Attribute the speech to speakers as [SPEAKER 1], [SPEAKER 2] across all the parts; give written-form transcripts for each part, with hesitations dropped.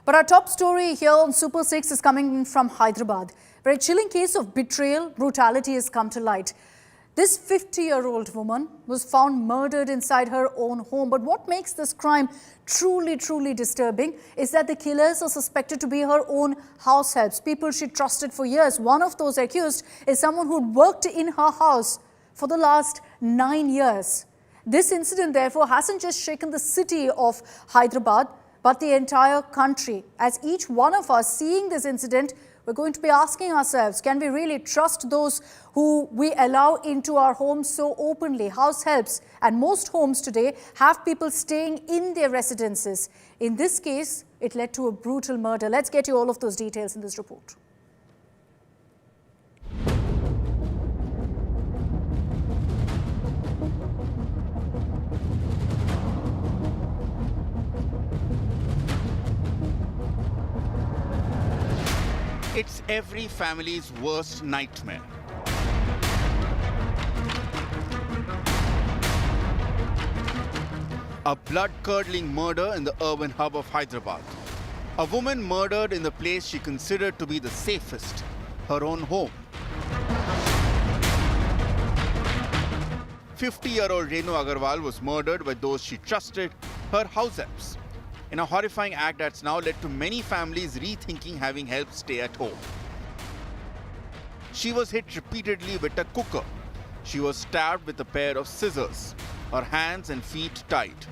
[SPEAKER 1] But our top story here on Super 6 is coming from Hyderabad, where a chilling case of betrayal, brutality has come to light. This 50-year-old woman was found murdered inside her own home. But what makes this crime truly disturbing is that the killers are suspected to be her own house helps, people she trusted for years. One of those accused is someone who'd worked in her house for the last 9 years. This incident, therefore, hasn't just shaken the city of Hyderabad, but the entire country. As each one of us seeing this incident, we're going to be asking ourselves, can we really trust those who we allow into our homes so openly? House helps, and most homes today have people staying in their residences. In this case, it led to a brutal murder. Let's get you all of those details in this report.
[SPEAKER 2] It's every family's worst nightmare. A blood-curdling murder in the urban hub of Hyderabad. A woman murdered in the place she considered to be the safest, her own home. 50-year-old Renu Agarwal was murdered by those she trusted, her house helps, in a horrifying act that's now led to many families rethinking having help stay at home. She was hit repeatedly with a cooker. She was stabbed with a pair of scissors, her hands and feet tied.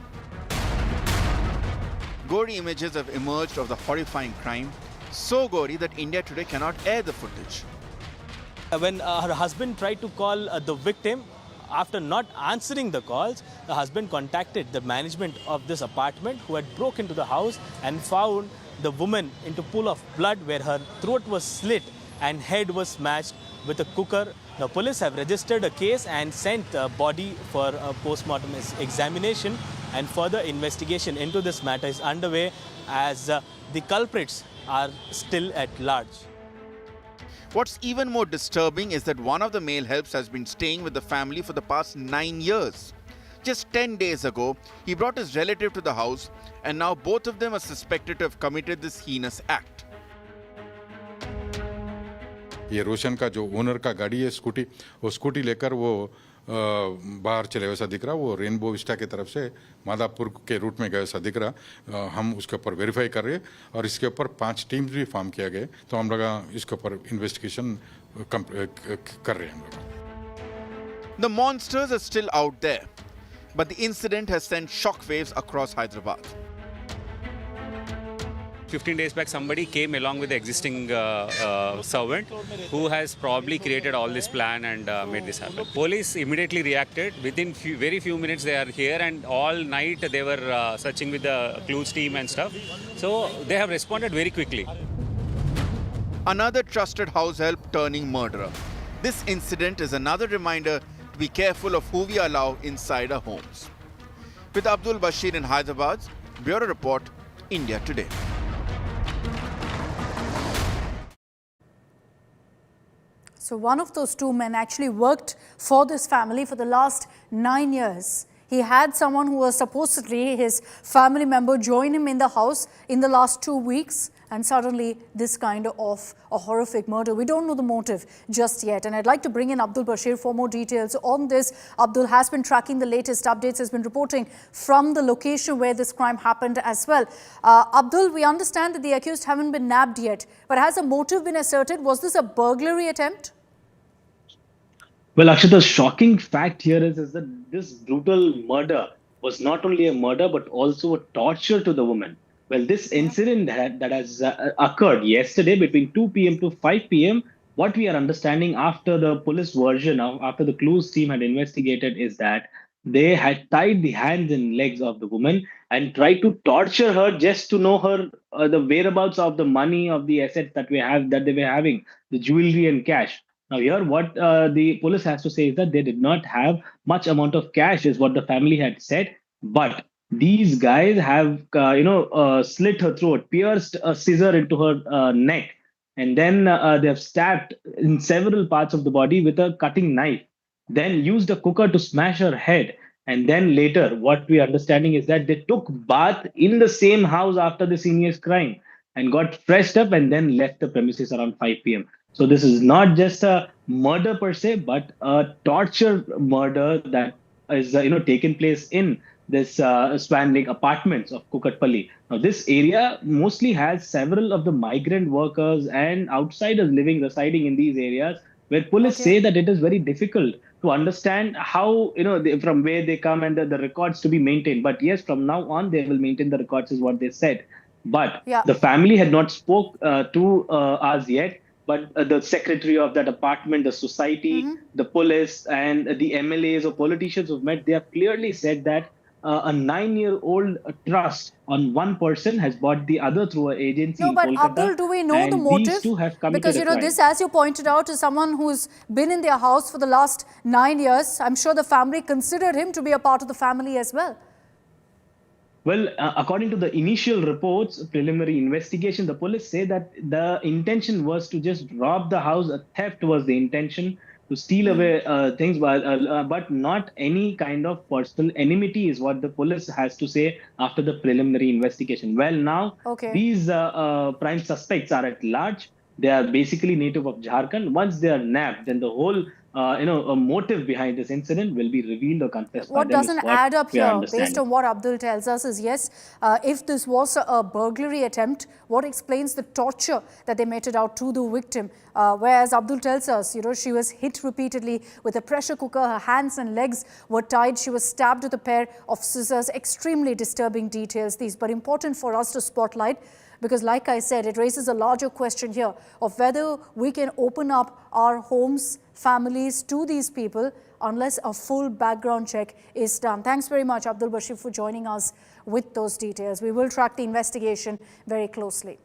[SPEAKER 2] Gory images have emerged of the horrifying crime, so gory that India today cannot air the footage.
[SPEAKER 3] When her husband tried to call the victim, after not answering the calls, the husband contacted the management of this apartment who had broke into the house and found the woman into a pool of blood where her throat was slit and head was smashed with a cooker. The police have registered a case and sent the body for a post-mortem examination, and further investigation into this matter is underway as the culprits are still at large.
[SPEAKER 2] What's even more disturbing is that one of the male helps has been staying with the family for the past 9 years. Just 10 days ago, he brought his relative to the house, and now both of them are suspected to have committed this heinous act.
[SPEAKER 4] ये रोशन का जो owner का गाड़ी है scooty, वो scooty लेकर वो बाहर चले वैसा दिख रहा, वो रेनबो विस्टा की तरफ से मादापुर के रूट में गए वैसा दिख रहा। हम उसके ऊपर वेरीफाई कर रहे हैं और इसके ऊपर 5 टीम्स भी फॉर्म किया गए, तो हम लोग इसके ऊपर इन्वेस्टिगेशन कर रहे हैं हम लोग।
[SPEAKER 2] The monsters are still out there, but the incident has sent shockwaves across Hyderabad.
[SPEAKER 5] 15 days back, somebody came along with the existing servant who has probably created all this plan and made this happen. Police immediately reacted. Within very few minutes, they are here, and all night they were searching with the clues team and stuff. So they have responded very quickly.
[SPEAKER 2] Another trusted house help turning murderer. This incident is another reminder to be careful of who we allow inside our homes. With Abdul Bashir in Hyderabad, Bureau Report, India Today.
[SPEAKER 1] So one of those two men actually worked for this family for the last 9 years. He had someone who was supposedly his family member join him in the house in the last 2 weeks, and suddenly this kind of a horrific murder. We don't know the motive just yet, and I'd like to bring in Abdul Bashir for more details on this. Abdul has been tracking the latest updates, has been reporting from the location where this crime happened as well. Abdul, we understand that the accused haven't been nabbed yet, but has a motive been asserted? Was this a burglary attempt?
[SPEAKER 6] Well, actually, the shocking fact here is that this brutal murder was not only a murder, but also a torture to the woman. Well, this incident that has occurred yesterday between 2 p.m. to 5 p.m., what we are understanding after the police version, after the clues team had investigated, is that they had tied the hands and legs of the woman and tried to torture her just to know her the whereabouts of the money, of the assets that they were having, the jewelry and cash. Now here, what the police has to say is that they did not have much amount of cash, is what the family had said. But these guys have, slit her throat, pierced a scissor into her neck, and then they have stabbed in several parts of the body with a cutting knife. Then used a cooker to smash her head. And then later, what we are understanding is that they took bath in the same house after the senior's crime. and got freshed up and then left the premises around 5 p.m. So this is not just a murder per se, but a torture murder that is taken place in this Swan Lake apartments of Kukatpalli. Now, this area mostly has several of the migrant workers and outsiders residing in these areas, where police
[SPEAKER 1] Okay.
[SPEAKER 6] say that it is very difficult to understand how from where they come and the records to be maintained. But yes, from now on they will maintain the records, is what they said. But
[SPEAKER 1] Yeah.
[SPEAKER 6] the family had not spoke to us yet. But the secretary of that apartment, the society, the police, and the MLAs or politicians who've met, they have clearly said that a 9-year-old trust on one person has bought the other through an agency
[SPEAKER 1] No,
[SPEAKER 6] in
[SPEAKER 1] but
[SPEAKER 6] Kolkata,
[SPEAKER 1] Abdul, do we know the
[SPEAKER 6] and these
[SPEAKER 1] motive?
[SPEAKER 6] two have committed
[SPEAKER 1] Because,
[SPEAKER 6] a crime.
[SPEAKER 1] this, as you pointed out, is someone who's been in their house for the last 9 years. I'm sure the family considered him to be a part of the family as well.
[SPEAKER 6] Well, according to the initial reports, preliminary investigation, the police say that the intention was to just rob the house. A theft was the intention, to steal away things, but not any kind of personal enmity, is what the police has to say after the preliminary investigation. Well, now
[SPEAKER 1] Okay.
[SPEAKER 6] these prime suspects are at large. They are basically native of Jharkhand. Once they are nabbed, then the whole a motive behind this incident will be revealed or confessed by
[SPEAKER 1] What
[SPEAKER 6] them, is
[SPEAKER 1] doesn't
[SPEAKER 6] what
[SPEAKER 1] add up
[SPEAKER 6] we are
[SPEAKER 1] here, based
[SPEAKER 6] understanding.
[SPEAKER 1] on what Abdul tells us, is yes, if this was a burglary attempt, what explains the torture that they meted out to the victim? Whereas Abdul tells us, she was hit repeatedly with a pressure cooker, her hands and legs were tied, she was stabbed with a pair of scissors. Extremely disturbing details, these, but important for us to spotlight. Because like I said, it raises a larger question here of whether we can open up our homes, families to these people unless a full background check is done. Thanks very much, Abdul Bashir, for joining us with those details. We will track the investigation very closely.